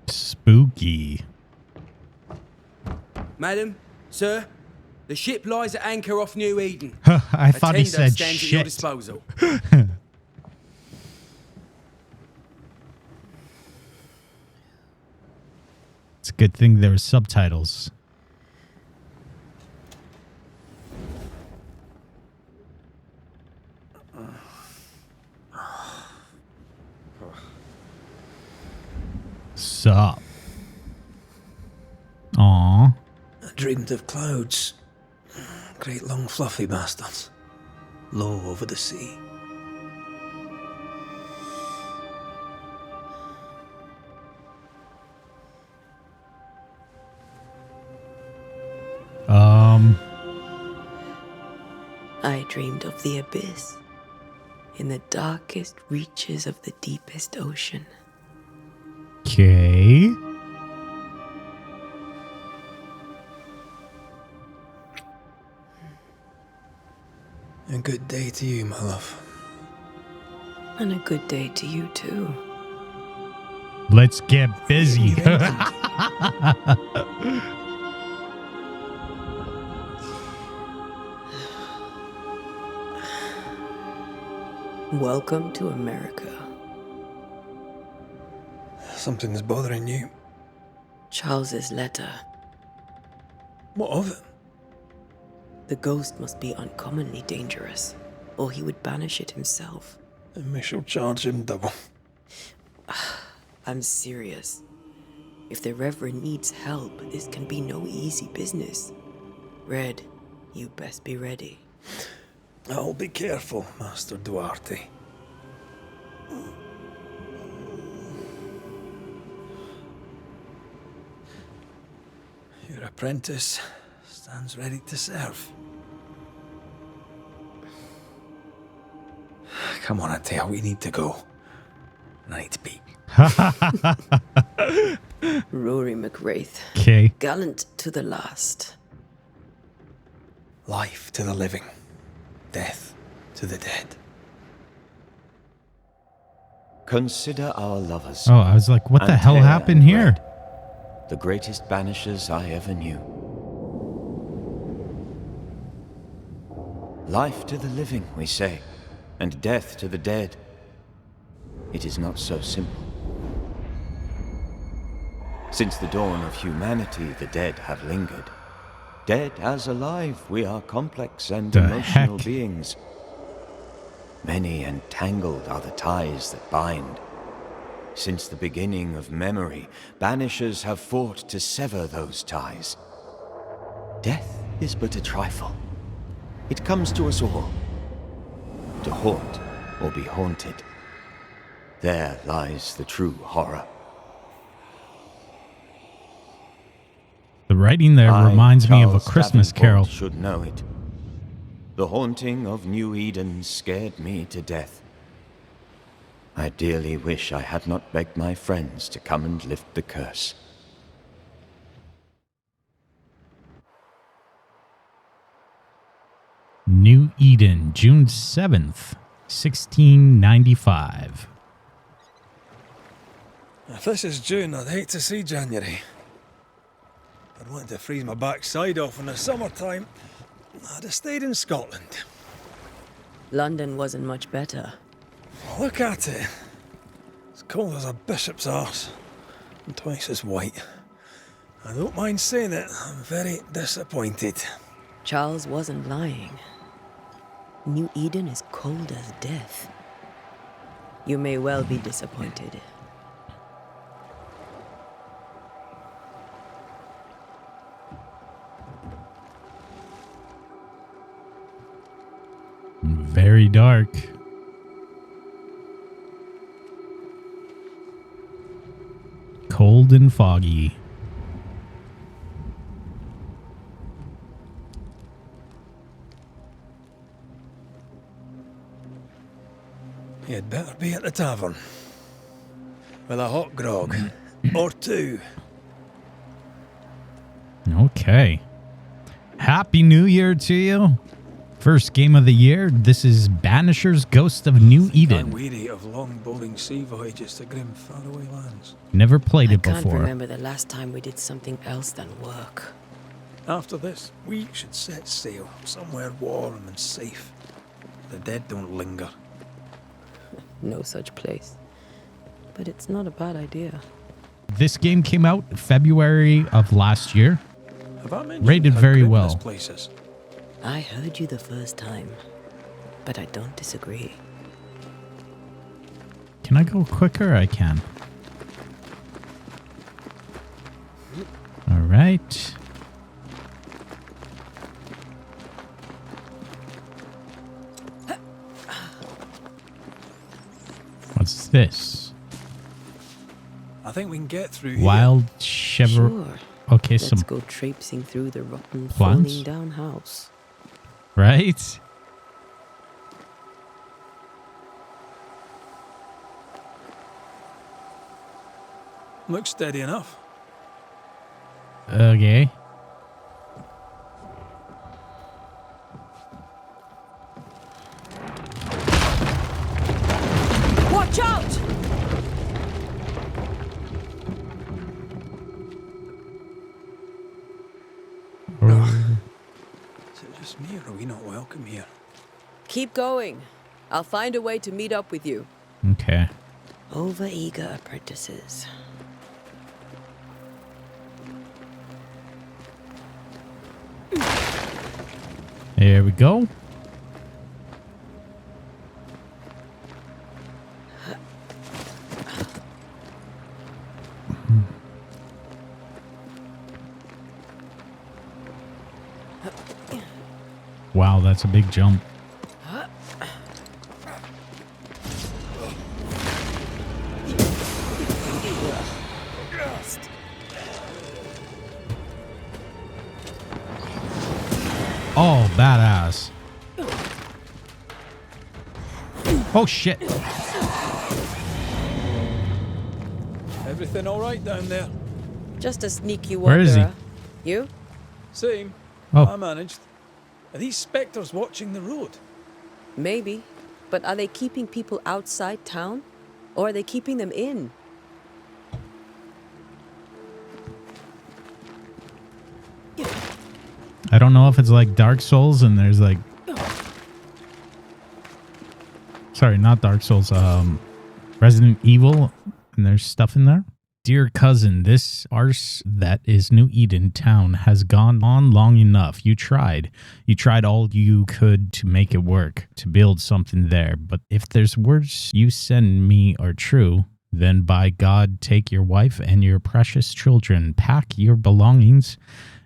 Spooky. Madam, sir, the ship lies at anchor off New Eden. I thought he tender said stands at your shit. disposal. It's a good thing there were subtitles. Sup? Aww. I dreamed of clouds. Great long fluffy bastards. Low over the sea. I dreamed of the abyss, in the darkest reaches of the deepest ocean. Okay. A good day to you, my love. And a good day to you, too. Let's get busy. Welcome to America. Something's bothering you. Charles's letter. What of it? The ghost must be uncommonly dangerous, or he would banish it himself. And we shall charge him double. I'm serious. If the Reverend needs help, this can be no easy business. Red, you best be ready. I'll be careful, Master Duarte. Your apprentice stands ready to serve. Come on, Atea, we need to go. I need to speak. Rory McWraith. Okay. Gallant to the last. Life to the living. Death to the dead. Consider our lovers. Oh, I was like, what the hell Antea happened and here? Red, the greatest banishers I ever knew. Life to the living, we say, and death to the dead. It is not so simple. Since the dawn of humanity, the dead have lingered. Dead as alive, we are complex and emotional beings. Many and tangled are the ties that bind. Since the beginning of memory, banishers have fought to sever those ties. Death is but a trifle. It comes to us all. To haunt or be haunted. There lies the true horror. The writing there reminds me of A Christmas Carol. Should know it. The haunting of New Eden scared me to death. I dearly wish I had not begged my friends to come and lift the curse. New Eden, June 7th, 1695. If this is June, I'd hate to see January. I'd want to freeze my backside off in the summertime. I'd have stayed in Scotland. London wasn't much better. Look at it. As cold as a bishop's arse. And twice as white. I don't mind saying it, I'm very disappointed. Charles wasn't lying. New Eden is cold as death. You may well be disappointed. Very dark. Cold and foggy. You'd better be at the tavern. With a hot grog. Or two. Okay. Happy New Year to you. First game of the year. This is Banishers Ghost of New I'm Eden. weary of long, boring sea voyages to grim, faraway lands. Never played I it can't before. remember the last time we did something else than work. After this, we should set sail somewhere warm and safe. The dead don't linger. No such place. But it's not a bad idea. This game came out February of last year. Have I mentioned Rated how very grim well. this place is? I heard you the first time, but I don't disagree. Can I go quicker? I can. All right. What's this? I think we can get through here. Wild shiver. Sure. Okay, Let's some go traipsing through the rotten, plants? falling down house. right. Looks steady enough. Okay. Watch out! Is it just me or are we not welcome here? Keep going. I'll find a way to meet up with you. Okay. Overeager apprentices. There we go. Wow, that's a big jump. Oh, badass. Oh, shit. Everything all right down there? Just a sneaky Where wanderer. is he? You? Same. Oh. I managed. Are these spectres watching the road? Maybe. But are they keeping people outside town? Or are they keeping them in? I don't know if it's like Dark Souls and there's like... Sorry, not Dark Souls. Resident Evil and there's stuff in there. Dear cousin, this arse that is New Eden town has gone on long enough. You tried. You tried all you could to make it work, to build something there. But if there's words you send me are true, then by God, take your wife and your precious children, pack your belongings,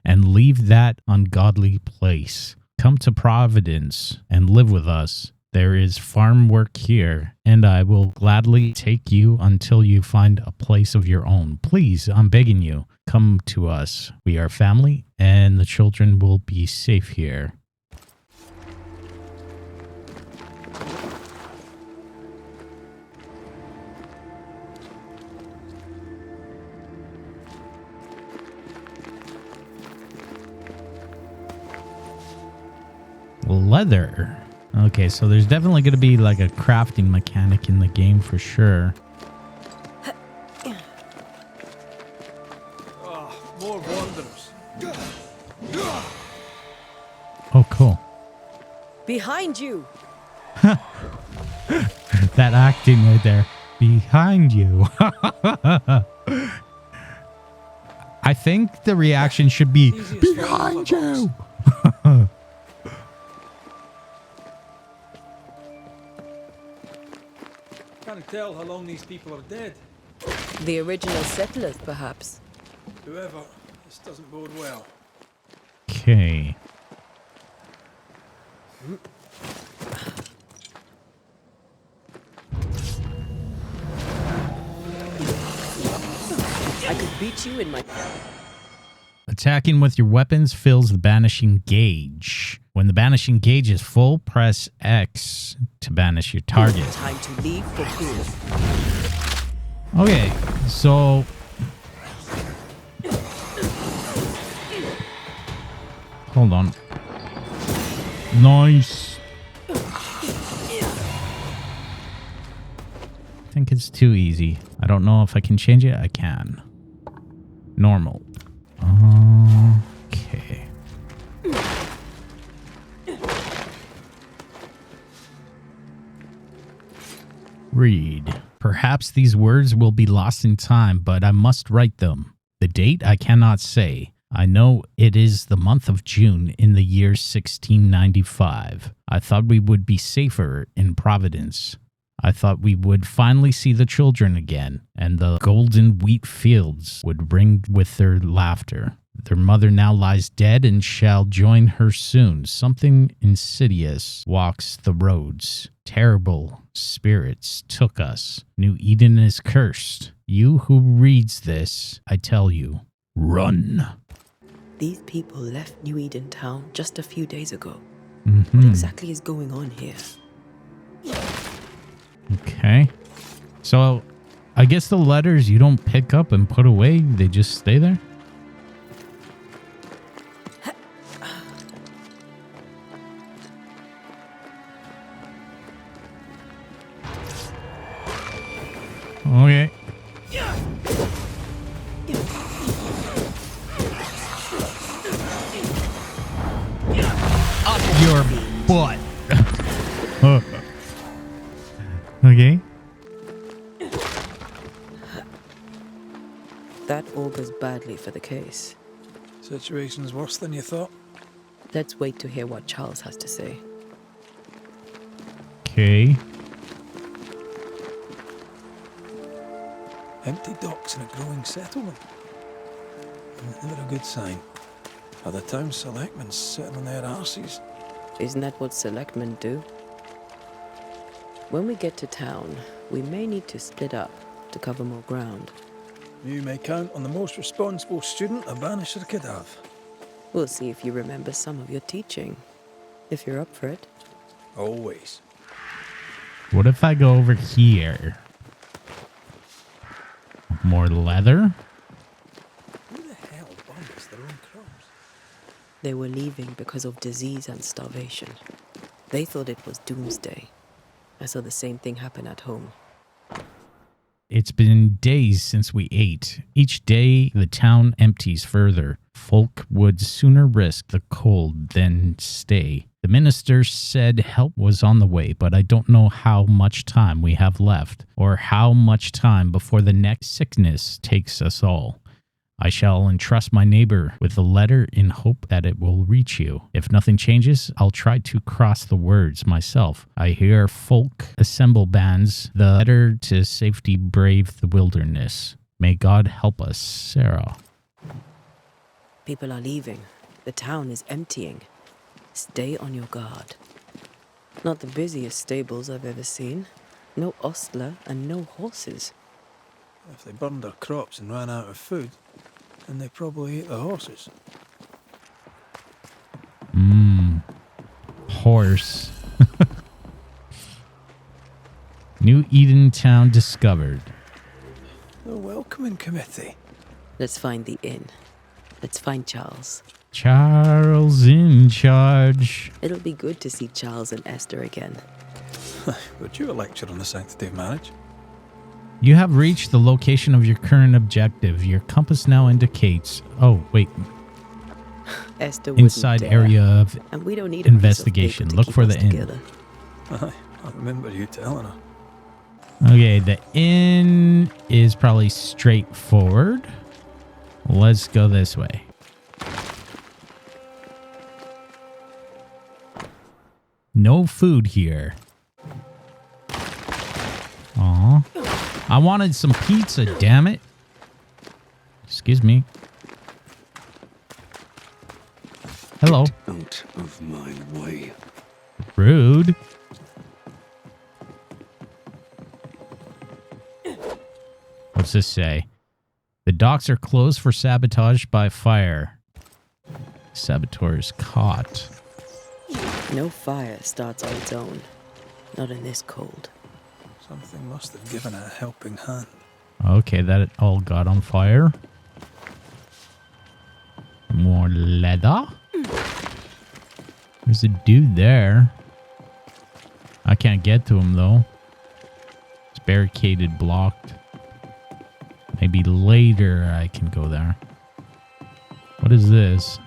and leave that ungodly place. Come to Providence and live with us. There is farm work here, and I will gladly take you until you find a place of your own. Please, I'm begging you, come to us. We are family, and the children will be safe here. Leather. Okay, so there's definitely going to be like a crafting mechanic in the game for sure. Oh, more wanderers. Oh, cool. Behind you! That acting right there. Behind you. I think the reaction should be behind you. Can't tell how long these people are dead. The original settlers, perhaps. Whoever, this doesn't bode well. Okay. I could beat you in my... Attacking with your weapons fills the banishing gauge. When the banishing gauge is full, press X to banish your target. Time to leave for good. Okay, so... Hold on. Nice. I think it's too easy. I don't know if I can change it. I can. Normal. Okay. Read. Perhaps these words will be lost in time, but I must write them. The date I cannot say. I know it is the month of June in the year 1695. I thought we would be safer in Providence. I thought we would finally see the children again, and the golden wheat fields would ring with their laughter. Their mother now lies dead and shall join her soon. Something insidious walks the roads. Terrible spirits took us. New Eden is cursed. You who reads this, I tell you, run. These people left New Eden town just a few days ago. Mm-hmm. What exactly is going on here? Okay. So, I guess the letters you don't pick up and put away, they just stay there? Okay. Up your butt. Okay. That augurs badly for the case. Situation's worse than you thought. Let's wait to hear what Charles has to say. Okay. Empty docks in a growing settlement. Never a good sign. Are the town selectmen sitting on their arses? Isn't that what selectmen do? When we get to town, we may need to split up to cover more ground. You may count on the most responsible student a Banisher could have. We'll see if you remember some of your teaching, if you're up for it. Always. What if I go over here? More leather? Who the hell burns their own crops? They were leaving because of disease and starvation. They thought it was doomsday. I saw the same thing happen at home. It's been days since we ate. Each day, the town empties further. Folk would sooner risk the cold than stay. The minister said help was on the way, but I don't know how much time we have left, or how much time before the next sickness takes us all. I shall entrust my neighbor with a letter in hope that it will reach you. If nothing changes, I'll try to cross the words myself. I hear folk assemble bands, the letter to safety brave the wilderness. May God help us, Sarah. People are leaving. The town is emptying. Stay on your guard. Not the busiest stables I've ever seen. No ostler and no horses. If they burned their crops and ran out of food, then they probably ate the horses. Horse. New Eden town discovered. The welcoming committee. Let's find the inn. Let's find Charles. Charles in charge. It'll be good to see Charles and Esther again. Would you a lecture on the sanctity of marriage? You have reached the location of your current objective. Your compass now indicates... Oh, wait. Esther wouldn't Inside dare. area of And we don't need investigation. A piece of Look paper for to the keep us inn. together. I remember you telling her. Okay, the inn is probably straightforward. Let's go this way. No food here. Aw. I wanted some pizza, damn it. Excuse me. Hello. Out of my way. Rude. What's this say? The docks are closed for sabotage by fire. Saboteur is caught. No fire starts on its own. Not in this cold. Something must have given a helping hand. Okay, that all got on fire. More leather. There's a dude there. I can't get to him, though. It's barricaded, blocked. Maybe later I can go there. What is this?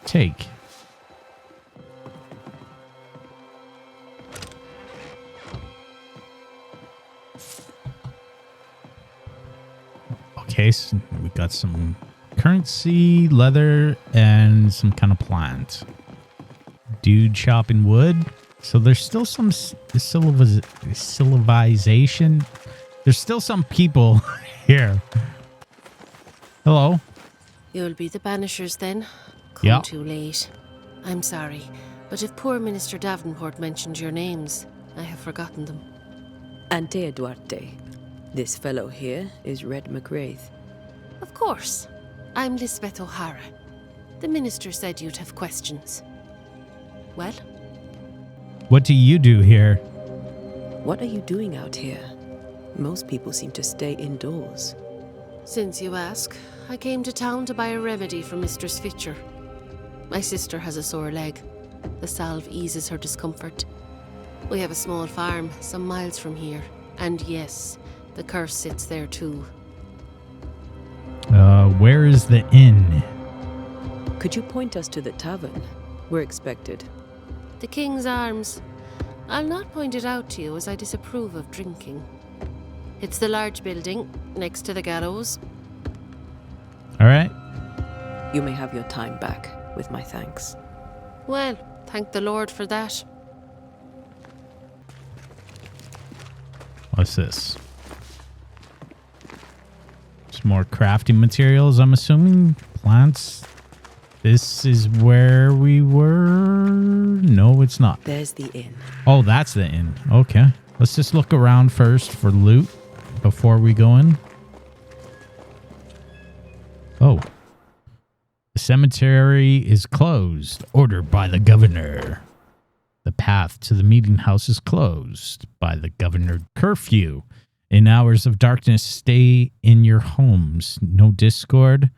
Take. Okay, so we got some currency, leather, and some kind of plant. Dude chopping wood. So there's still some civilization. There's still some people here. Hello. You'll be the Banishers then? Come Yeah. too late. I'm sorry, but if poor Minister Davenport mentioned your names, I have forgotten them. Antea Duarte. This fellow here is Red McWraith. Of course. I'm Lisbeth O'Hara. The minister said you'd have questions. Well? What do you do here? What are you doing out here? Most people seem to stay indoors. Since you ask, I came to town to buy a remedy for Mistress Fitcher. My sister has a sore leg. The salve eases her discomfort. We have a small farm some miles from here. And yes, the curse sits there too. Where is the inn? Could you point us to the tavern? We're expected. The King's Arms. I'll not point it out to you as I disapprove of drinking. It's the large building next to the gallows. All right. You may have your time back, with my thanks. Well, thank the Lord for that. What's this? Some more crafting materials, I'm assuming. Plants. This is where we were. No, it's not. There's the inn. Oh, that's the inn. Okay. Let's just look around first for loot before we go in. Oh. The cemetery is closed. Ordered by the governor. The path to the meeting house is closed by the governor. Curfew. In hours of darkness, stay in your homes. No discord,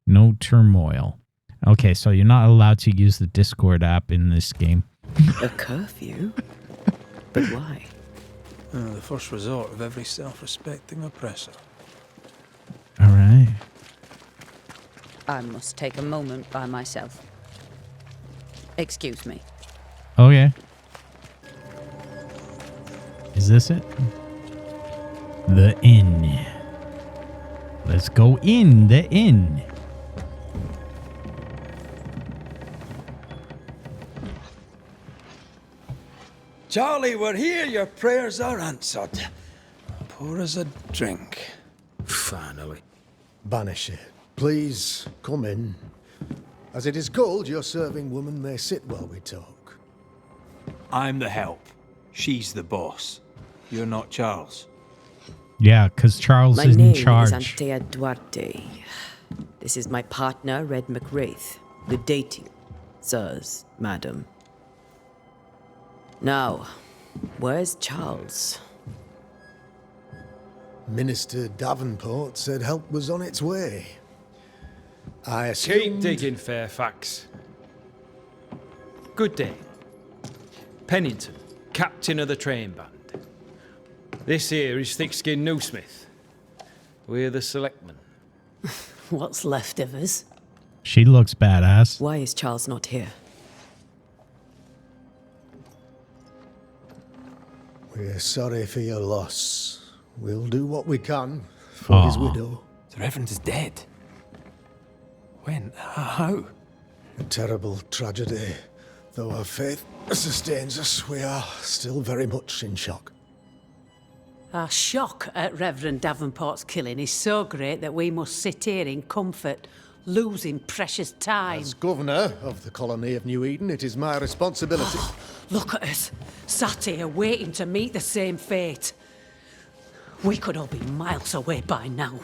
no turmoil. Okay, so you're not allowed to use the Discord app in this game. A curfew? But why? The first resort of every self-respecting oppressor. All right. I must take a moment by myself. Excuse me. Okay. Is this it? The inn. Let's go in the inn. Charlie, we're here. Your prayers are answered. Pour us a drink. Finally. Banisher, please come in. As it is cold, your serving woman may sit while we talk. I'm the help. She's the boss. You're not Charles. Yeah, because Charles My is name in charge. is Antea Duarte. This is my partner, Red McWraith. The dating, sirs, madam. Now, where's Charles? Minister Davenport said help was on its way. I assumed... Keep digging, Fairfax. Good day. Pennington, captain of the train band. This here is thick-skinned Newsmith. We're the selectmen. What's left of us? She looks badass. Why is Charles not here? We're sorry for your loss. We'll do what we can for his widow. The Reverend is dead. When? How? A terrible tragedy. Though our faith sustains us, we are still very much in shock. Our shock at Reverend Davenport's killing is so great that we must sit here in comfort, losing precious time. As governor of the colony of New Eden, it is my responsibility... Look at us, sat here waiting to meet the same fate. We could all be miles away by now.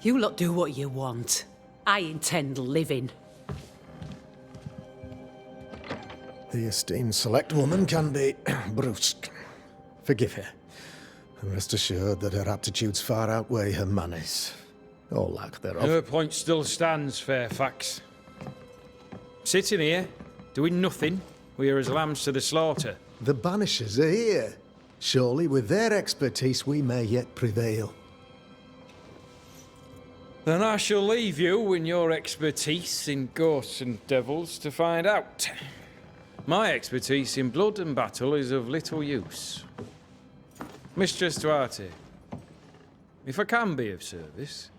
You lot do what you want. I intend living. The esteemed select woman can be brusque. Forgive her, and rest assured that her aptitudes far outweigh her manners, or lack thereof. Her point still stands, Fairfax. Sitting here, doing nothing. We're as lambs to the slaughter. The Banishers are here. Surely with their expertise we may yet prevail. Then I shall leave you and your expertise in ghosts and devils to find out. My expertise in blood and battle is of little use. Mistress Duarte, if I can be of service,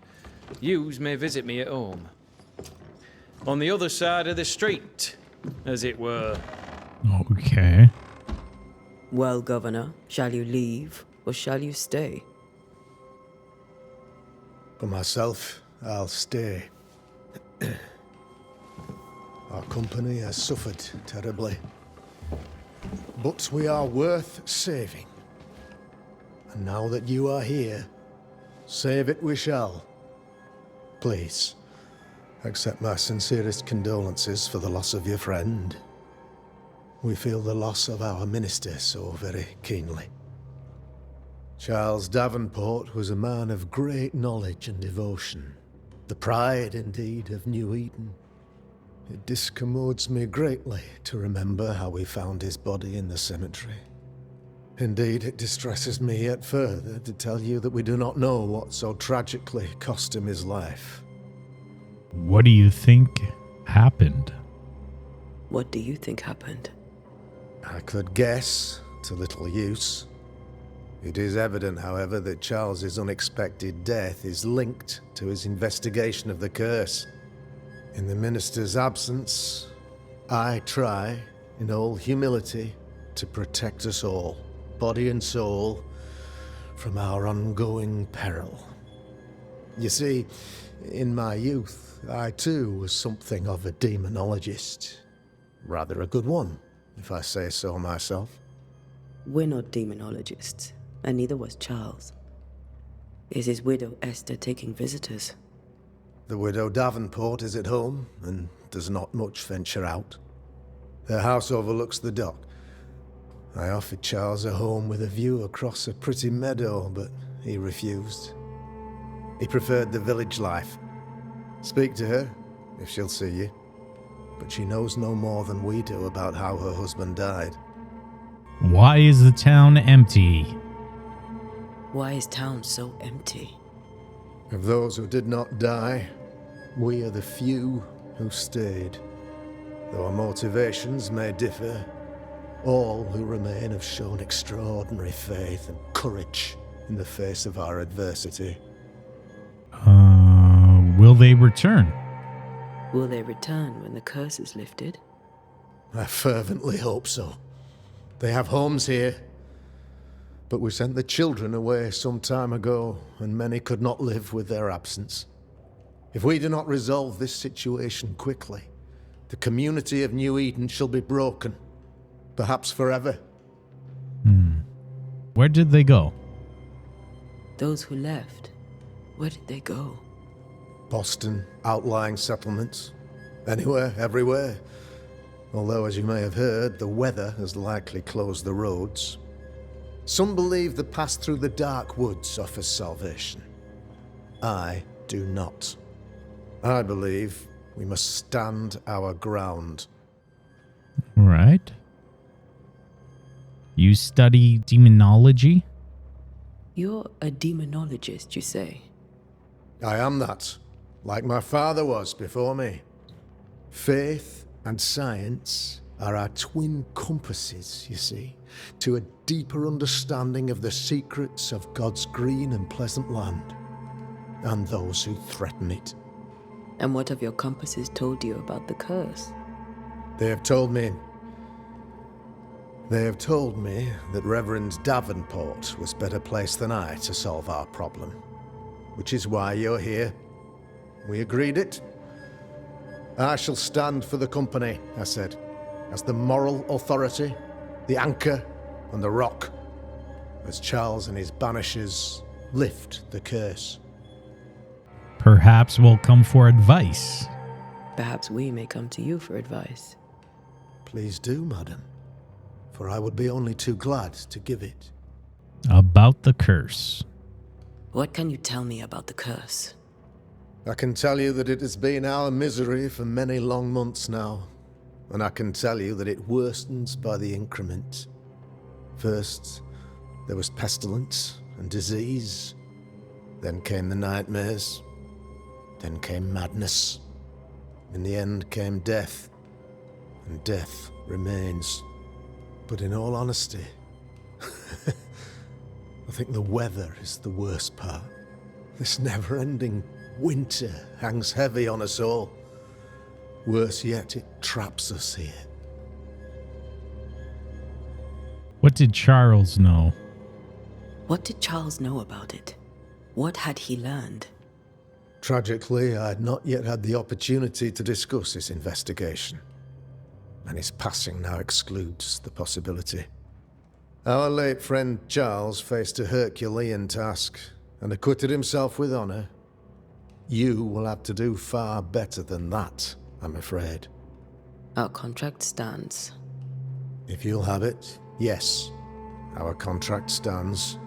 yous may visit me at home. On the other side of the street, as it were. Okay. Well, Governor, shall you leave or shall you stay? For myself, I'll stay. Our company has suffered terribly. But we are worth saving. And now that you are here, save it we shall. Please, accept my sincerest condolences for the loss of your friend. We feel the loss of our minister so very keenly. Charles Davenport was a man of great knowledge and devotion. The pride, indeed, of New Eden. It discommodes me greatly to remember how we found his body in the cemetery. Indeed, it distresses me yet further to tell you that we do not know what so tragically cost him his life. What do you think happened? What do you think happened? I could guess, to little use. It is evident, however, that Charles's unexpected death is linked to his investigation of the curse. In the minister's absence, I try, in all humility, to protect us all, body and soul, from our ongoing peril. You see, in my youth, I too was something of a demonologist. Rather a good one, if I say so myself. We're not demonologists, and neither was Charles. Is his widow Esther taking visitors? The widow Davenport is at home, and does not much venture out. Their house overlooks the dock. I offered Charles a home with a view across a pretty meadow, but he refused. He preferred the village life. Speak to her, if she'll see you. But she knows no more than we do about how her husband died. Why is the town empty? Why is town so empty? Of those who did not die, we are the few who stayed. Though our motivations may differ, all who remain have shown extraordinary faith and courage in the face of our adversity. Will they return? Will they return when the curse is lifted? I fervently hope so. They have homes here. But we sent the children away some time ago, and many could not live with their absence. If we do not resolve this situation quickly, the community of New Eden shall be broken, perhaps forever. Where did they go? Those who left, where did they go? Boston, outlying settlements. Anywhere, everywhere. Although, as you may have heard, the weather has likely closed the roads. Some believe the path through the dark woods offers salvation. I do not. I believe we must stand our ground. Right. You study demonology? You're a demonologist, you say? I am that, like my father was before me. Faith and science are our twin compasses, you see, to a deeper understanding of the secrets of God's green and pleasant land, and those who threaten it. And what have your compasses told you about the curse? They have told me that Reverend Davenport was better placed than I to solve our problem, which is why you're here. We agreed it. I shall stand for the company, I said, as the moral authority, the anchor, and the rock, as Charles and his Banishers lift the curse. Perhaps we'll come for advice. Perhaps we may come to you for advice. Please do, madam, for I would be only too glad to give it. About the curse. What can you tell me about the curse? I can tell you that it has been our misery for many long months now, and I can tell you that it worsens by the increment. First, there was pestilence and disease. Then came the nightmares. Then came madness. In the end came death. And death remains. But in all honesty, I think the weather is the worst part. This never-ending winter hangs heavy on us all. Worse yet, it traps us here. What did Charles know? What did Charles know about it? What had he learned? Tragically, I had not yet had the opportunity to discuss his investigation, and his passing now excludes the possibility. Our late friend Charles faced a Herculean task and acquitted himself with honor. You will have to do far better than that, I'm afraid. Our contract stands. If you'll have it, yes, our contract stands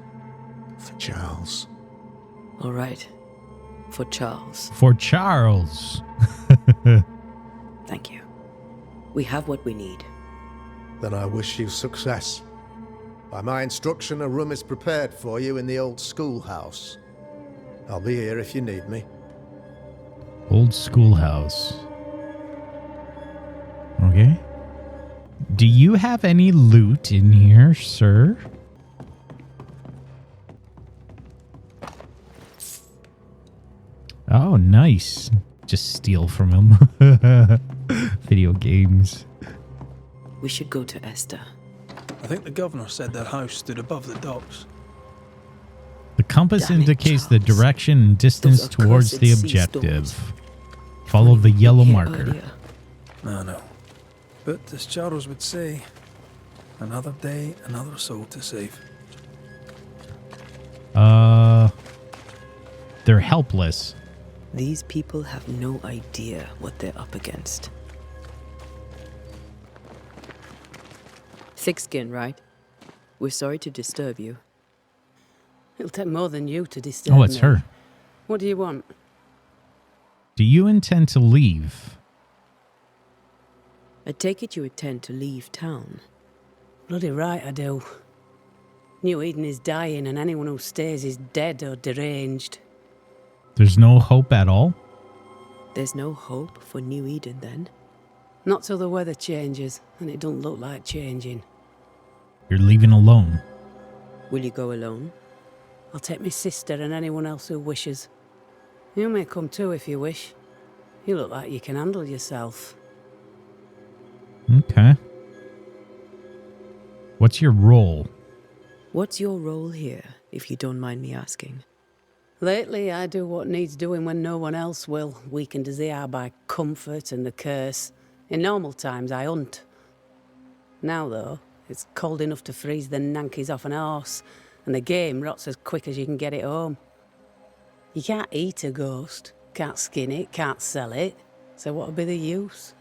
for Charles. All right. For Charles. For Charles. Thank you. We have what we need. Then I wish you success. By my instruction, a room is prepared for you in the old schoolhouse. I'll be here if you need me. Old schoolhouse. Okay. Do you have any loot in here, sir? Oh, nice. Just steal from him. Video games. We should go to Esther. I think the governor said their house stood above the docks. The compass Damn it, indicates the Charles. direction and distance Those towards accursed the sea objective. storms. Follow the yellow Here marker. earlier. I know. But as Charles would say, another day, another soul to save. They're helpless. These people have no idea what they're up against. Thick skin, right? We're sorry to disturb you. It'll take more than you to disturb Oh, it's me. her. What do you want? Do you intend to leave? I take it you intend to leave town. Bloody right I do. New Eden is dying and anyone who stays is dead or deranged. There's no hope at all? There's no hope for New Eden then? Not till the weather changes, and it don't look like changing. You're leaving alone. Will you go alone? I'll take my sister and anyone else who wishes. You may come too if you wish. You look like you can handle yourself. Okay. What's your role? What's your role here, if you don't mind me asking? Lately, I do what needs doing when no one else will, weakened as they are by comfort and the curse. In normal times, I hunt. Now, though, it's cold enough to freeze the nankies off an horse, and the game rots as quick as you can get it home. You can't eat a ghost, can't skin it, can't sell it, so what would be the use?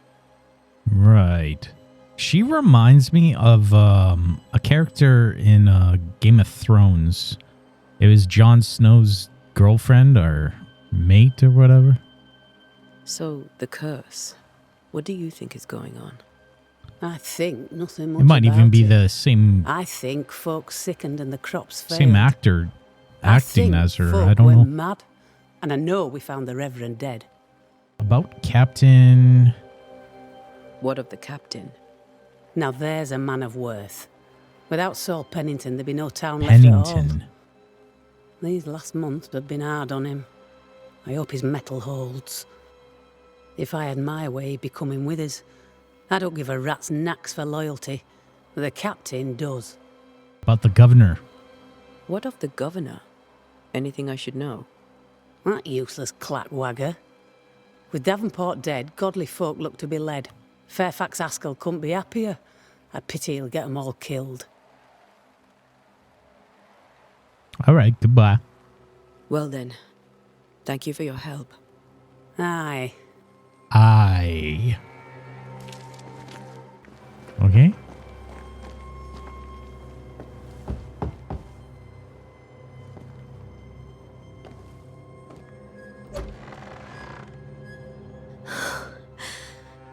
Right. She reminds me of a character in Game of Thrones. It was Jon Snow's girlfriend or mate or whatever. So, the curse. What do you think is going on? I think nothing much It might even about be it. the same I think folks sickened and the crops failed. same actor I acting think as her. folk I don't went know. mad. And I know we found the Reverend dead. About Captain... What of the captain? Now there's a man of worth. Without Saul Pennington, there'd be no town left at all. Pennington. These last months have been hard on him. I hope his mettle holds. If I had my way, he'd be coming with us. I don't give a rat's knacks for loyalty. But the captain does. About the governor. What of the governor? Anything I should know? That useless clackwagger. With Davenport dead, godly folk look to be led. Fairfax Askell couldn't be happier. I pity he'll get them all killed. All right, goodbye. Well then, thank you for your help. Aye. Okay.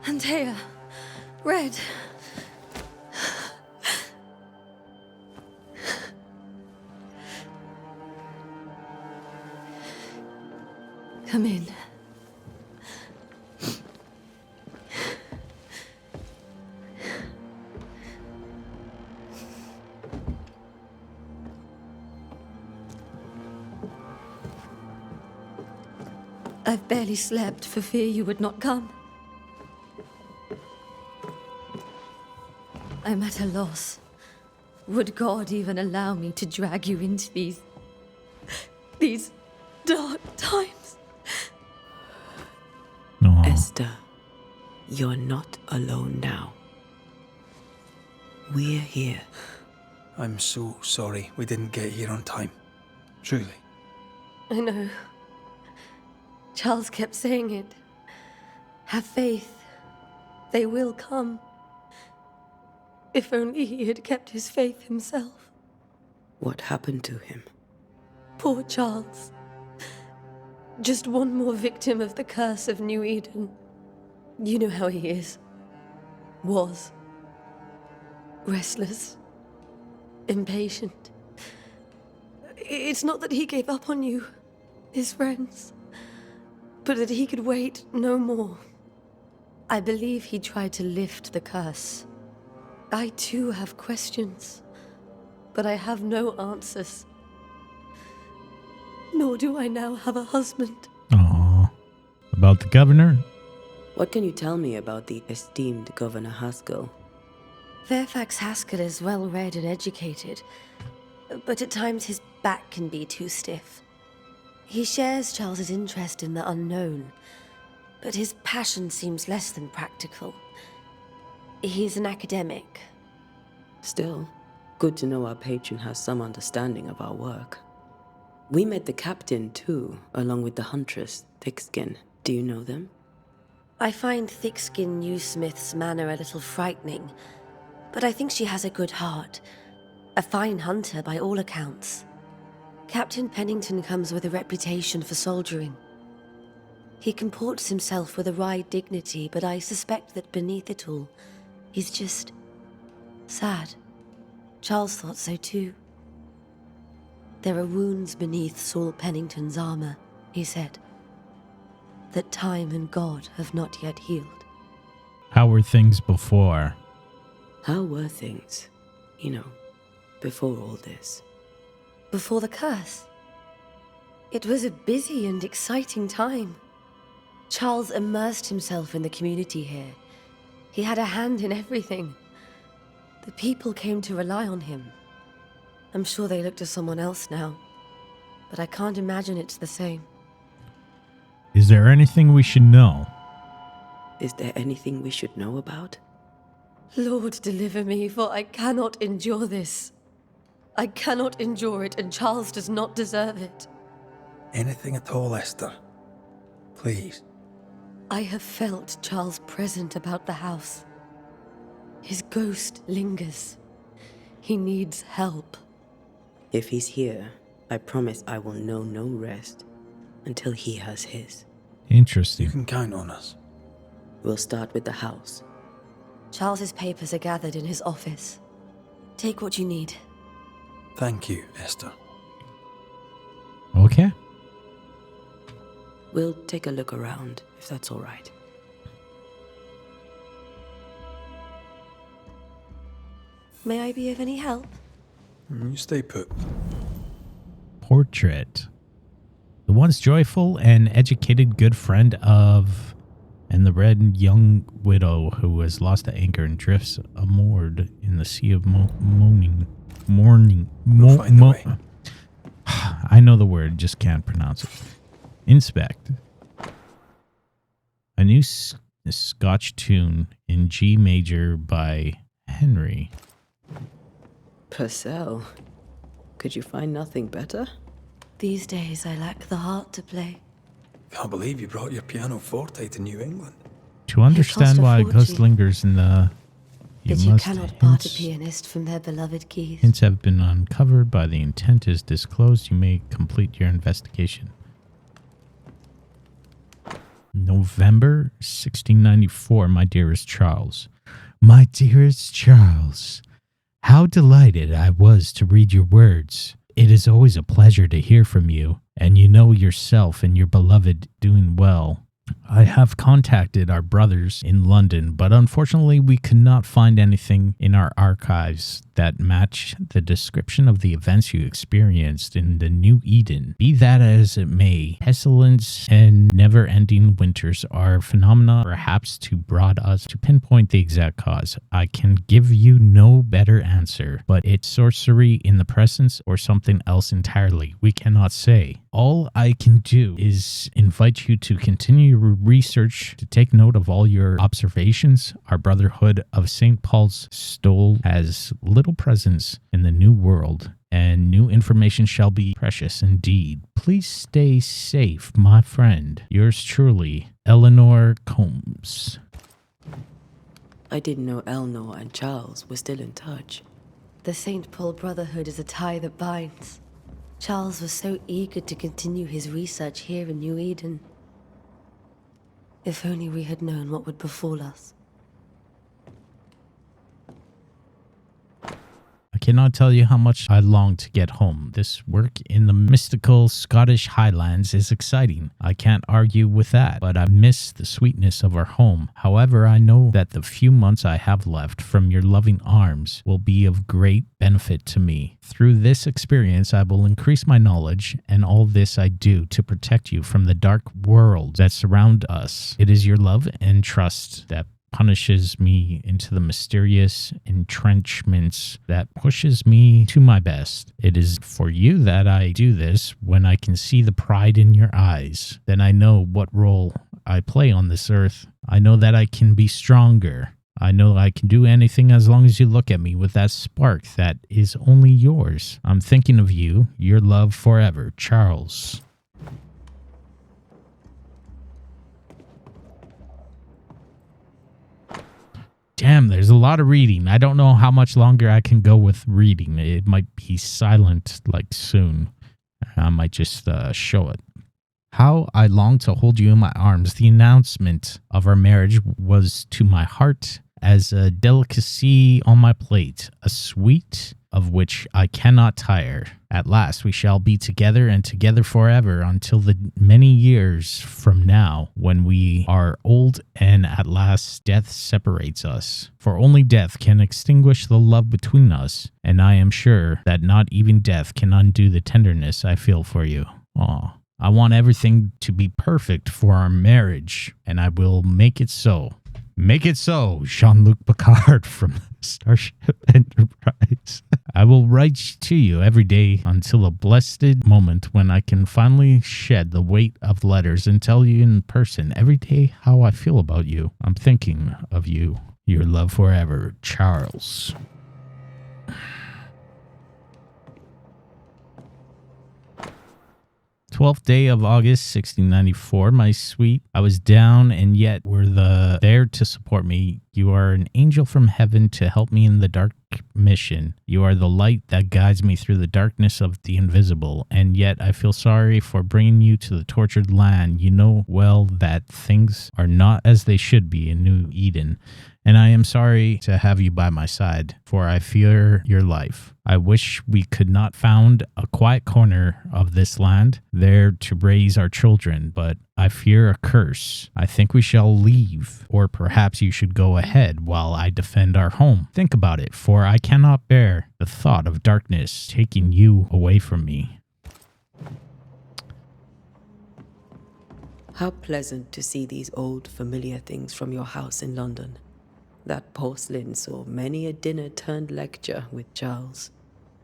Antea, Red. Come in. I've barely slept for fear you would not come. I'm at a loss. Would God even allow me to drag you into these dark times? No. Esther, you're not alone now. We're here. I'm so sorry we didn't get here on time. Truly. I know. Charles kept saying it. Have faith. They will come. If only he had kept his faith himself. What happened to him? Poor Charles. Just one more victim of the curse of New Eden. You know how he is. Was. Restless. Impatient. It's not that he gave up on you, his friends, but that he could wait no more. I believe he tried to lift the curse. I too have questions, but I have no answers. Nor do I now have a husband. Aww. About the governor? What can you tell me about the esteemed Governor Haskell? Fairfax Haskell is well-read and educated, but at times his back can be too stiff. He shares Charles's interest in the unknown, but his passion seems less than practical. He's an academic. Still, good to know our patron has some understanding of our work. We met the captain, too, along with the huntress, Thickskin. Do you know them? I find Thickskin Newsmith's manner a little frightening, but I think she has a good heart. A fine hunter by all accounts. Captain Pennington comes with a reputation for soldiering. He comports himself with a wry dignity, but I suspect that beneath it all, he's just sad. Charles thought so too. There are wounds beneath Saul Pennington's armor, he said, that time and God have not yet healed. How were things before? How were things, before all this? Before the curse? It was a busy and exciting time. Charles immersed himself in the community here. He had a hand in everything. The people came to rely on him. I'm sure they look to someone else now, but I can't imagine it's the same. Is there anything we should know? Is there anything we should know about? Lord, deliver me, for I cannot endure this. I cannot endure it, and Charles does not deserve it. Anything at all, Esther. Please. I have felt Charles present about the house. His ghost lingers. He needs help. If he's here, I promise I will know no rest until he has his. Interesting. You can count on us. We'll start with the house. Charles's papers are gathered in his office. Take what you need. Thank you, Esther. Okay. We'll take a look around, if that's all right. May I be of any help? You stay put. Portrait. The once joyful and educated good friend of... and the red young widow who has lost the anchor and drifts moored in the sea of mourning. We'll find the way. I know the word, just can't pronounce it. Inspect. A new Scotch tune in G major by Henry. Purcell. Could you find nothing better? These days I lack the heart to play. Can't believe you brought your piano forte to New England. To understand why a ghost lingers in the... But you cannot part a pianist from their beloved keys. Hints have been uncovered by the intent is disclosed. You may complete your investigation. November 1694, my dearest Charles. My dearest Charles, how delighted I was to read your words. It is always a pleasure to hear from you, and you know yourself and your beloved doing well. I have contacted our brothers in London, but unfortunately we could not find anything in our archives that match the description of the events you experienced in the New Eden. Be that as it may, pestilence and never-ending winters are phenomena perhaps too broad us to pinpoint the exact cause. I can give you no better answer, but it's sorcery in the presence or something else entirely. We cannot say. All I can do is invite you to continue your research, to take note of all your observations. Our Brotherhood of St. Paul's Stole has little presence in the new world, and new information shall be precious indeed. Please stay safe, my friend. Yours truly, Eleanor Combs. I didn't know Eleanor and Charles were still in touch. The St. Paul Brotherhood is a tie that binds. Charles was so eager to continue his research here in New Eden. If only we had known what would befall us. I cannot tell you how much I long to get home. This work in the mystical Scottish Highlands is exciting. I can't argue with that, but I miss the sweetness of our home. However, I know that the few months I have left from your loving arms will be of great benefit to me. Through this experience, I will increase my knowledge, and all this I do to protect you from the dark world that surround us. It is your love and trust that punishes me into the mysterious entrenchments that pushes me to my best. It is for you that I do this. When I can see the pride in your eyes, then I know what role I play on this earth. I know that I can be stronger. I know I can do anything as long as you look at me with that spark that is only yours. I'm thinking of you, your love forever, Charles. Damn, there's a lot of reading. I don't know how much longer I can go with reading. It might be silent like soon. I might just show it. How I long to hold you in my arms. The announcement of our marriage was to my heart as a delicacy on my plate, a sweet of which I cannot tire. At last we shall be together and together forever until the many years from now when we are old and at last death separates us. For only death can extinguish the love between us, and I am sure that not even death can undo the tenderness I feel for you. Aw. I want everything to be perfect for our marriage, and I will make it so. Make it so, Jean-Luc Picard from Starship Enterprise. I will write to you every day until a blessed moment when I can finally shed the weight of letters and tell you in person every day how I feel about you. I'm thinking of you. Your love forever, Charles. 12th day of August, 1694, my sweet. I was down and yet were there to support me. You are an angel from heaven to help me in the dark mission. You are the light that guides me through the darkness of the invisible, and yet I feel sorry for bringing you to the tortured land. You know well that things are not as they should be in New Eden, and I am sorry to have you by my side, for I fear your life. I wish we could not found a quiet corner of this land, there to raise our children, but I fear a curse. I think we shall leave, or perhaps you should go ahead while I defend our home. Think about it, for I cannot bear the thought of darkness taking you away from me. How pleasant to see these old familiar things from your house in London. That porcelain saw many a dinner-turned-lecture with Charles.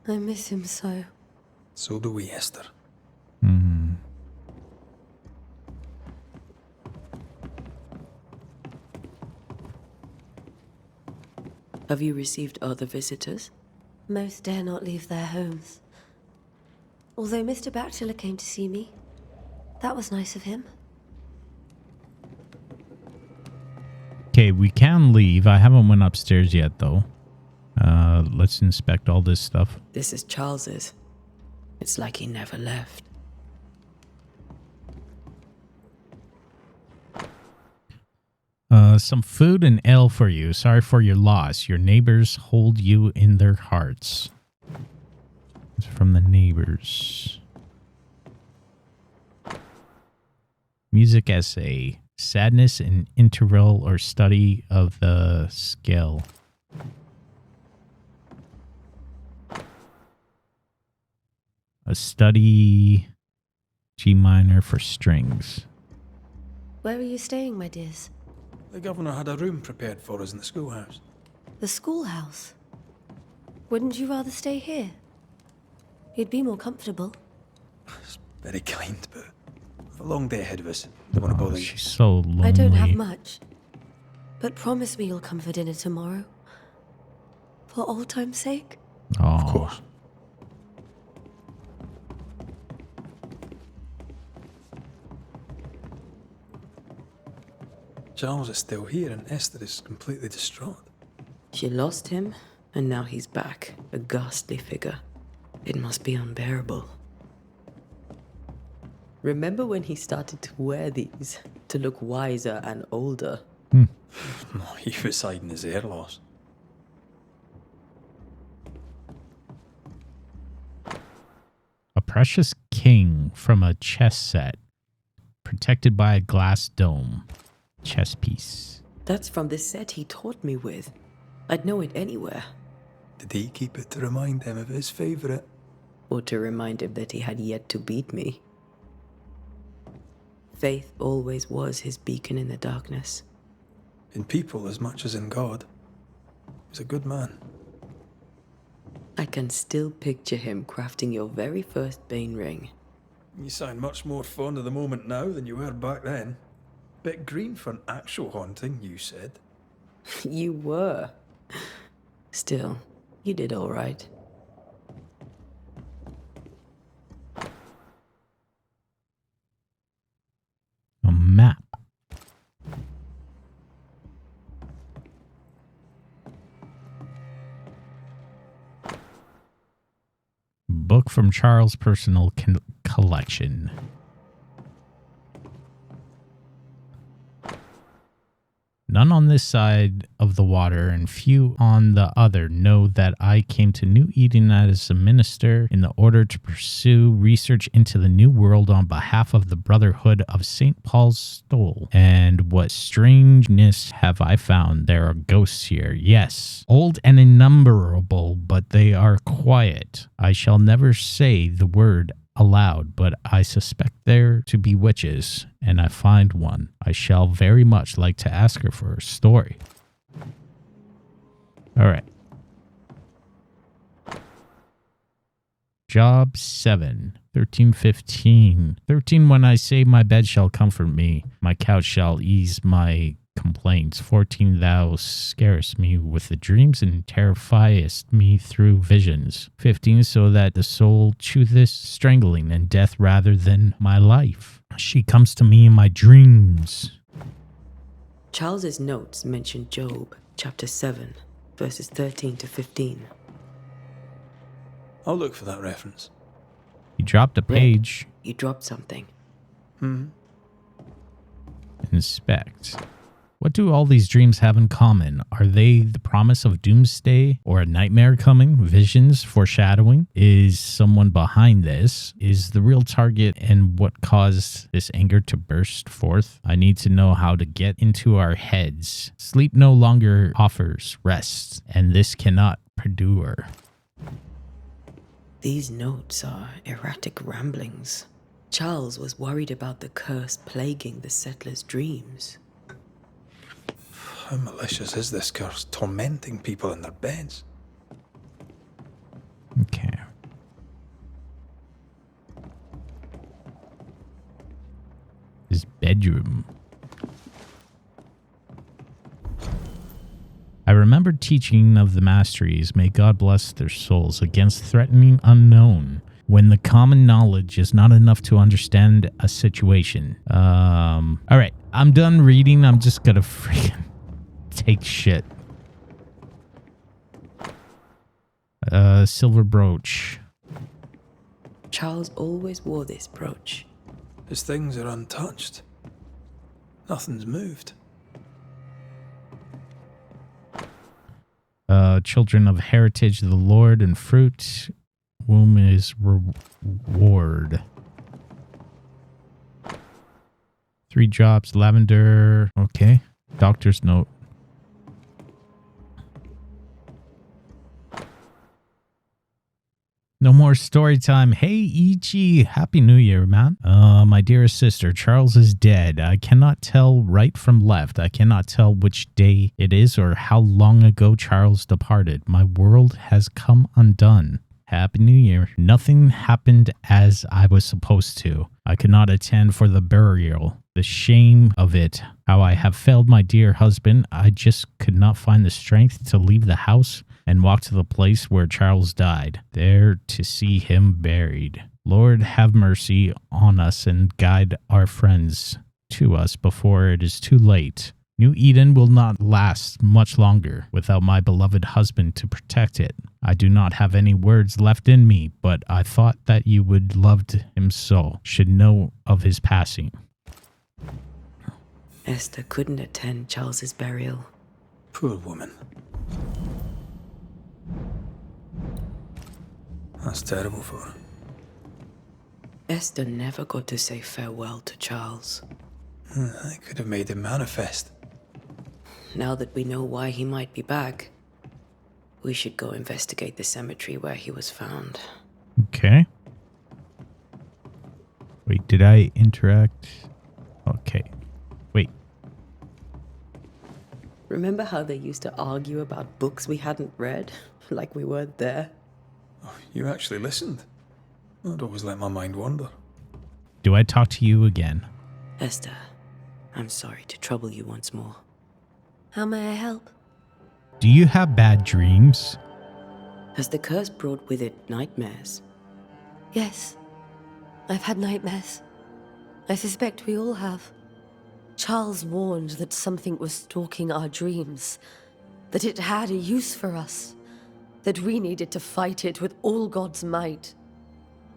I miss him so. So do we, Esther. Have you received other visitors? Most dare not leave their homes. Although Mr. Bachelor came to see me. That was nice of him. Okay, we can leave. I haven't went upstairs yet, though. Let's inspect all this stuff. This is Charles's. It's like he never left. Some food and ale for you. Sorry for your loss. Your neighbors hold you in their hearts. It's from the neighbors. Music essay. Sadness and interval or study of the scale. A study G minor for strings. Where are you staying, my dears? The governor had a room prepared for us in the schoolhouse. The schoolhouse? Wouldn't you rather stay here? You'd be more comfortable. It's very kind, but we've a long day ahead of us. Don't want to bother you. She's so lonely. I don't have much. But promise me you'll come for dinner tomorrow. For old time's sake. Oh. Of course. Charles is still here and Esther is completely distraught. She lost him, and now he's back, a ghastly figure. It must be unbearable. Remember when he started to wear these to look wiser and older? No, he was hiding his hair loss. A precious king from a chess set, protected by a glass dome. Chess piece. That's from the set he taught me with. I'd know it anywhere. Did he keep it to remind him of his favourite? Or to remind him that he had yet to beat me. Faith always was his beacon in the darkness. In people as much as in God. He's a good man. I can still picture him crafting your very first Bane ring. You sound much more fond of the moment now than you were back then. Bit green for an actual haunting, you said. You were. Still, you did all right. A map. Book from Charles' personal collection. None on this side of the water and few on the other know that I came to New Eden as a minister in the order to pursue research into the New World on behalf of the Brotherhood of St. Paul's Stole. And what strangeness have I found? There are ghosts here, yes, old and innumerable, but they are quiet. I shall never say the word aloud, but I suspect there to be witches, and I find one. I shall very much like to ask her for a story. All right. Job 7, 13:15. 13, when I say my bed shall comfort me, my couch shall ease my complaints. 14, thou scarest me with the dreams and terrifiest me through visions. 15, so that the soul chooseth strangling and death rather than my life. She comes to me in my dreams. Charles's notes mention Job, chapter 7, verses 13 to 15. I'll look for that reference. You dropped a page. You dropped something. Inspect. What do all these dreams have in common? Are they the promise of doomsday or a nightmare coming? Visions, foreshadowing? Is someone behind this? Is the real target and what caused this anger to burst forth? I need to know how to get into our heads. Sleep no longer offers rest, and this cannot perdure. These notes are erratic ramblings. Charles was worried about the curse plaguing the settlers' dreams. How malicious is this curse, tormenting people in their beds? Okay. His bedroom. I remember teaching of the masteries, may God bless their souls, against threatening unknown, when the common knowledge is not enough to understand a situation. All right, I'm done reading. I'm just gonna freaking take shit. Silver brooch. Charles always wore this brooch. His things are untouched. Nothing's moved. children of heritage of the Lord, and fruit womb is reward. 3 drops, lavender. Okay. Doctor's note. No more story time. Hey, Ichi. Happy New Year, man. My dearest sister, Charles is dead. I cannot tell right from left. I cannot tell which day it is or how long ago Charles departed. My world has come undone. Happy New Year. Nothing happened as I was supposed to. I could not attend for the burial. The shame of it. How I have failed my dear husband. I just could not find the strength to leave the house and walk to the place where Charles died, there to see him buried. Lord, have mercy on us and guide our friends to us before it is too late. New Eden will not last much longer without my beloved husband to protect it. I do not have any words left in me, but I thought that you would loved him so, should know of his passing. Esther couldn't attend Charles's burial. Poor woman. That's terrible for her. Esther never got to say farewell to Charles. I could have made him manifest. Now that we know why he might be back, we should go investigate the cemetery where he was found. Okay. Wait, did I interact? Okay. Wait. Remember how they used to argue about books we hadn't read? Like we weren't there? Oh, you actually listened. I'd always let my mind wander. Do I talk to you again? Esther, I'm sorry to trouble you once more. How may I help? Do you have bad dreams? Has the curse brought with it nightmares? Yes. I've had nightmares. I suspect we all have. Charles warned that something was stalking our dreams, that it had a use for us, that we needed to fight it with all God's might.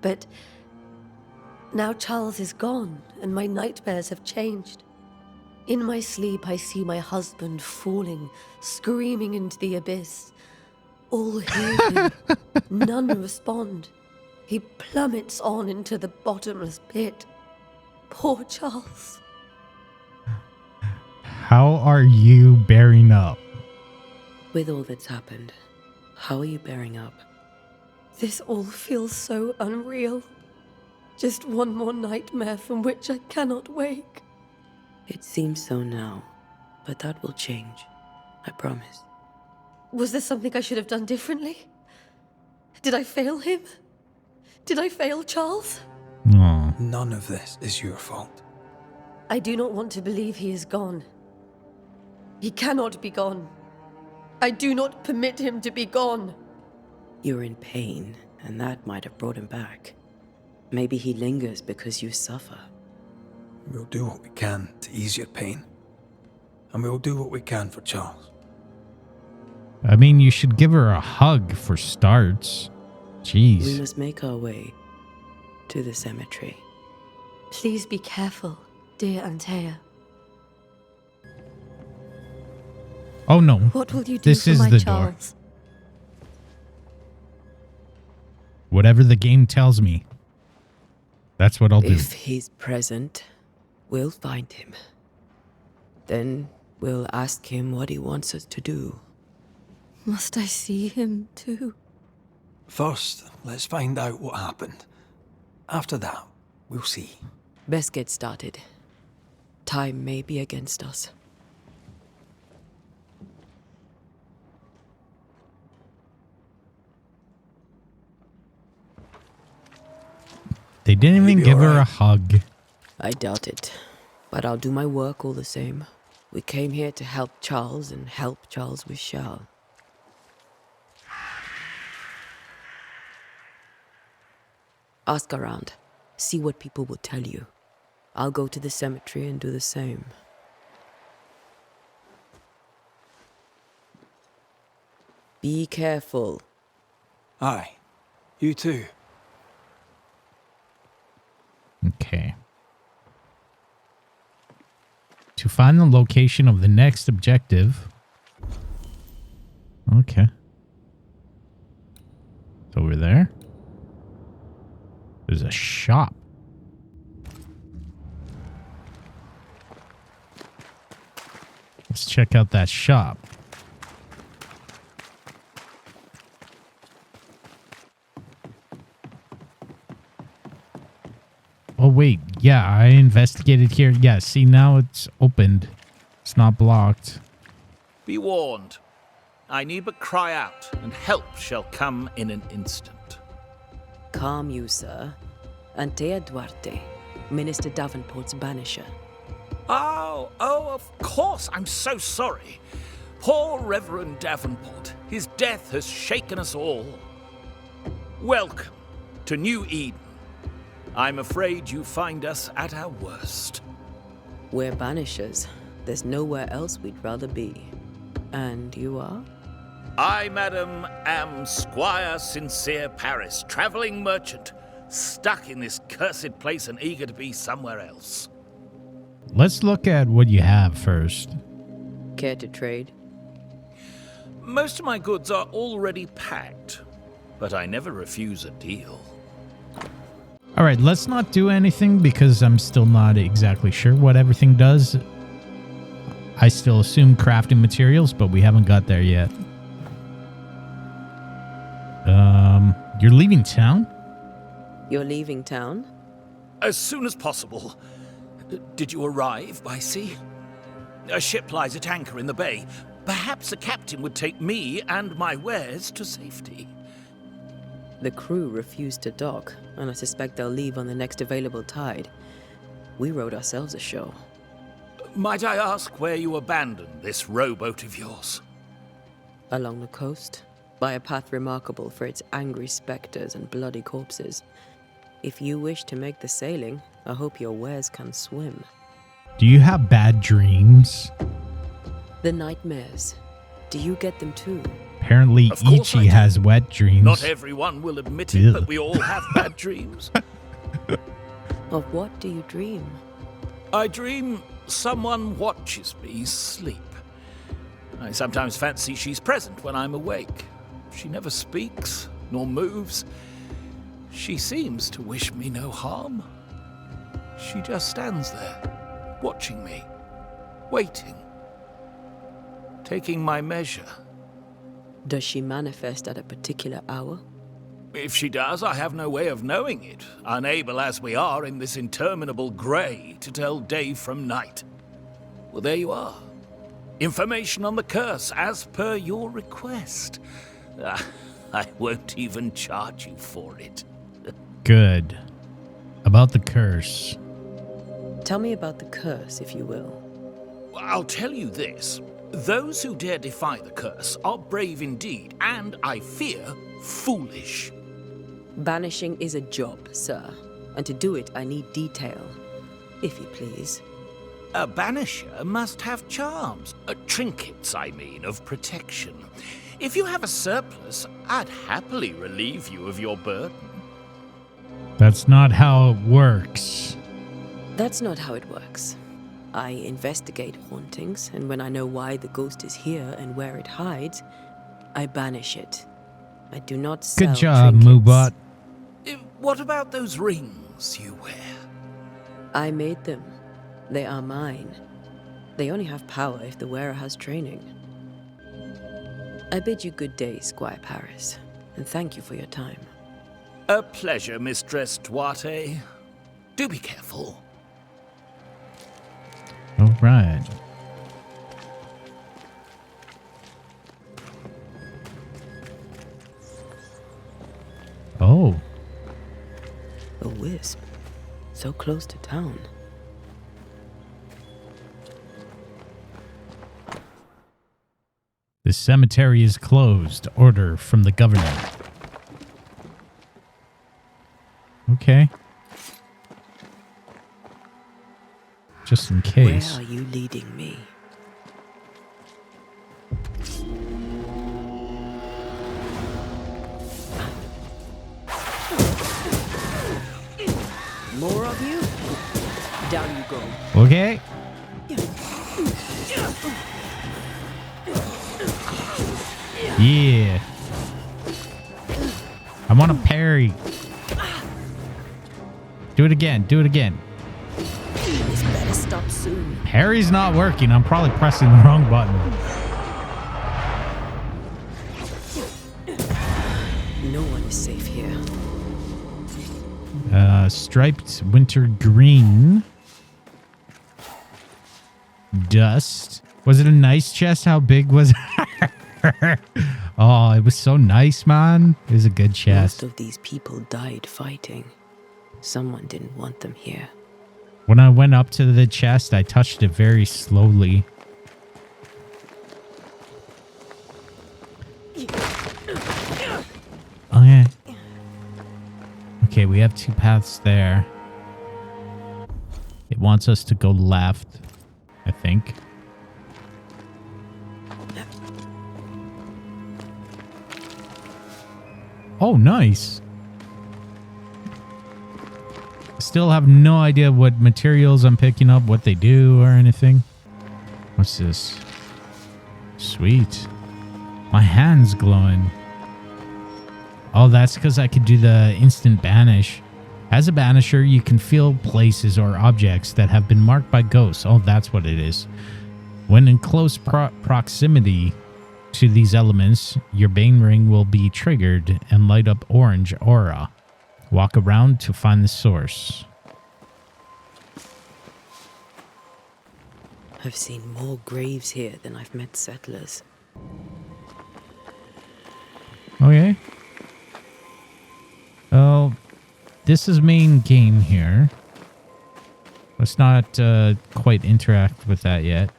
But now Charles is gone, and my nightmares have changed. In my sleep, I see my husband falling, screaming into the abyss. All hear him. None respond. He plummets on into the bottomless pit. Poor Charles. How are you bearing up? With all that's happened, how are you bearing up? This all feels so unreal. Just one more nightmare from which I cannot wake. It seems so now, but that will change. I promise. Was there something I should have done differently? Did I fail him? Did I fail Charles? No. None of this is your fault. I do not want to believe he is gone. He cannot be gone. I do not permit him to be gone. You're in pain, and that might have brought him back. Maybe he lingers because you suffer. We'll do what we can to ease your pain. And we'll do what we can for Charles. I mean, you should give her a hug for starts. Jeez. We must make our way to the cemetery. Please be careful, dear Antea. Oh no. What will you do this for is my the Charles? door. Whatever the game tells me, that's what I'll do. If he's present, we'll find him. Then we'll ask him what he wants us to do. Must I see him too? First, let's find out what happened. After that, we'll see. Best get started. Time may be against us. They didn't even give her a hug. I doubt it, but I'll do my work all the same. We came here to help Charles, and help Charles we shall. Ask around. See what people will tell you. I'll go to the cemetery and do the same. Be careful. Aye. You too. Okay. To find the location of the next objective. Okay. It's over there. There's a shop. Let's check out that shop. Oh, wait. Yeah, I investigated here. Yeah, see, now it's opened. It's not blocked. Be warned. I need but cry out, and help shall come in an instant. Calm you, sir. Antea Duarte, Minister Davenport's banisher. Oh, of course. I'm so sorry. Poor Reverend Davenport. His death has shaken us all. Welcome to New Eden. I'm afraid you find us at our worst. We're banishers. There's nowhere else we'd rather be. And you are? I, madam, am Squire Sincere Paris, travelling merchant, stuck in this cursed place and eager to be somewhere else. Let's look at what you have first. Care to trade? Most of my goods are already packed, but I never refuse a deal. All right, let's not do anything because I'm still not exactly sure what everything does. I still assume crafting materials, but we haven't got there yet. You're leaving town? You're leaving town? As soon as possible. Did you arrive by sea? A ship lies at anchor in the bay. Perhaps a captain would take me and my wares to safety. The crew refused to dock, and I suspect they'll leave on the next available tide. We rowed ourselves ashore. Might I ask where you abandoned this rowboat of yours? Along the coast, by a path remarkable for its angry specters and bloody corpses. If you wish to make the sailing, I hope your wares can swim. Do you have bad dreams? The nightmares. Do you get them too? Apparently, Ichi has wet dreams. Not everyone will admit it, but we all have bad dreams. Of what do you dream? I dream someone watches me sleep. I sometimes fancy she's present when I'm awake. She never speaks, nor moves. She seems to wish me no harm. She just stands there, watching me, waiting, taking my measure. Does she manifest at a particular hour? If she does, I have no way of knowing it, unable as we are in this interminable grey to tell day from night. Well, there you are. Information on the curse, as per your request. I won't even charge you for it. Good. About the curse. Tell me about the curse, if you will. I'll tell you this. Those who dare defy the curse are brave indeed, and, I fear, foolish. Banishing is a job, sir. And to do it, I need detail. If you please. A banisher must have charms. Trinkets, I mean, of protection. If you have a surplus, I'd happily relieve you of your burden. That's not how it works. That's not how it works. I investigate hauntings, and when I know why the ghost is here and where it hides, I banish it. I do not sell Good job, trinkets. Moobot. What about those rings you wear? I made them. They are mine. They only have power if the wearer has training. I bid you good day, Squire Paris, and thank you for your time. A pleasure, Mistress Duarte. Do be careful. All right. Oh. A wisp. So close to town. The cemetery is closed. Order from the governor. Okay. Just in case. Where are you leading me? More of you? Down you go. Okay. Yeah. want to parry. Do it again. Do it again. This better stop soon. Parry's not working. I'm probably pressing the wrong button. No one is safe here. Striped winter green. Dust. Was it a nice chest? How big was it? Oh, it was so nice, man. It was a good chest. Most of these people died fighting. Someone didn't want them here. When I went up to the chest, I touched it very slowly. Okay. Okay, we have 2 paths there. It wants us to go left, I think. Oh, nice. Still have no idea what materials I'm picking up, what they do or anything. What's this? Sweet. My hand's glowing. Oh, that's because I could do the instant banish. As a banisher, you can feel places or objects that have been marked by ghosts. Oh, that's what it is. When in close proximity to these elements, your Bane ring will be triggered and light up orange aura. Walk around to find the source. I've seen more graves here than I've met settlers. Okay. Oh, this is main game here. Let's not quite interact with that yet.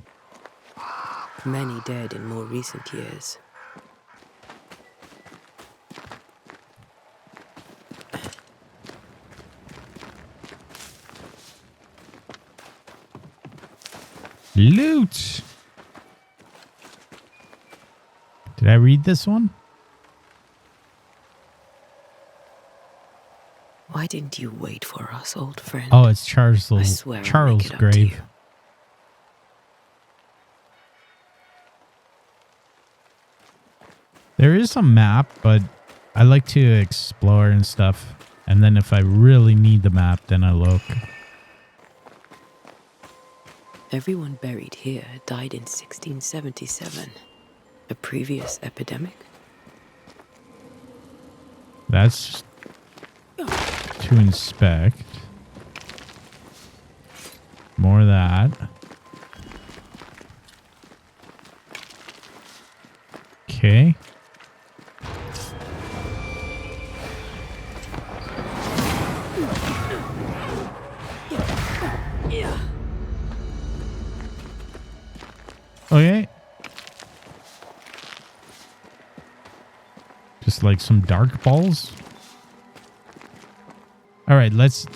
Many dead in more recent years. Loot! Did I read this one? Why didn't you wait for us, old friend? Oh, it's Charles' Charles' grave. There is a map, but I like to explore and stuff. And then if I really need the map, then I look. Everyone buried here died in 1677. A previous epidemic? That's to inspect. More of that. Okay. Okay. Just like some dark balls. All right, let's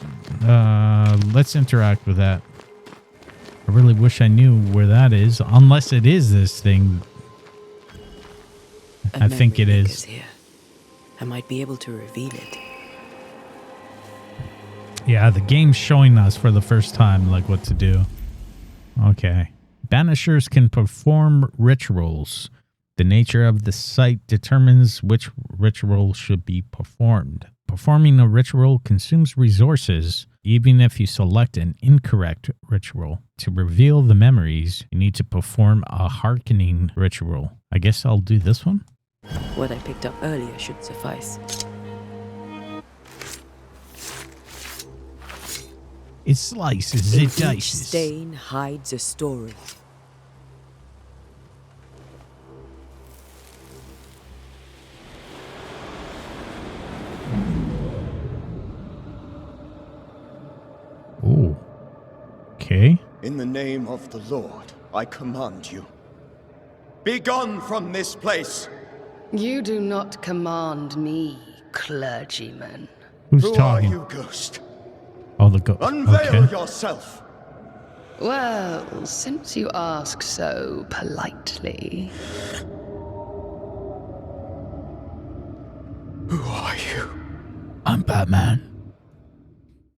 interact with that. I really wish I knew where that is, unless it is this thing. I think it is. Here. I might be able to reveal it. Yeah, the game's showing us for the first time like what to do. Okay. Banishers can perform rituals. The nature of the site determines which ritual should be performed. Performing a ritual consumes resources. Even if you select an incorrect ritual. To reveal the memories, you need to perform a hearkening ritual. I guess I'll do this one. What I picked up earlier should suffice. It slices, it Each dices. stain hides a story. Oh. Okay. In the name of the Lord, I command you. Be gone from this place! You do not command me, clergyman. Who's Who talking? are you, ghost? Oh, the ghost. Unveil Okay. yourself! Well, since you ask so politely. Who are you? I'm Batman.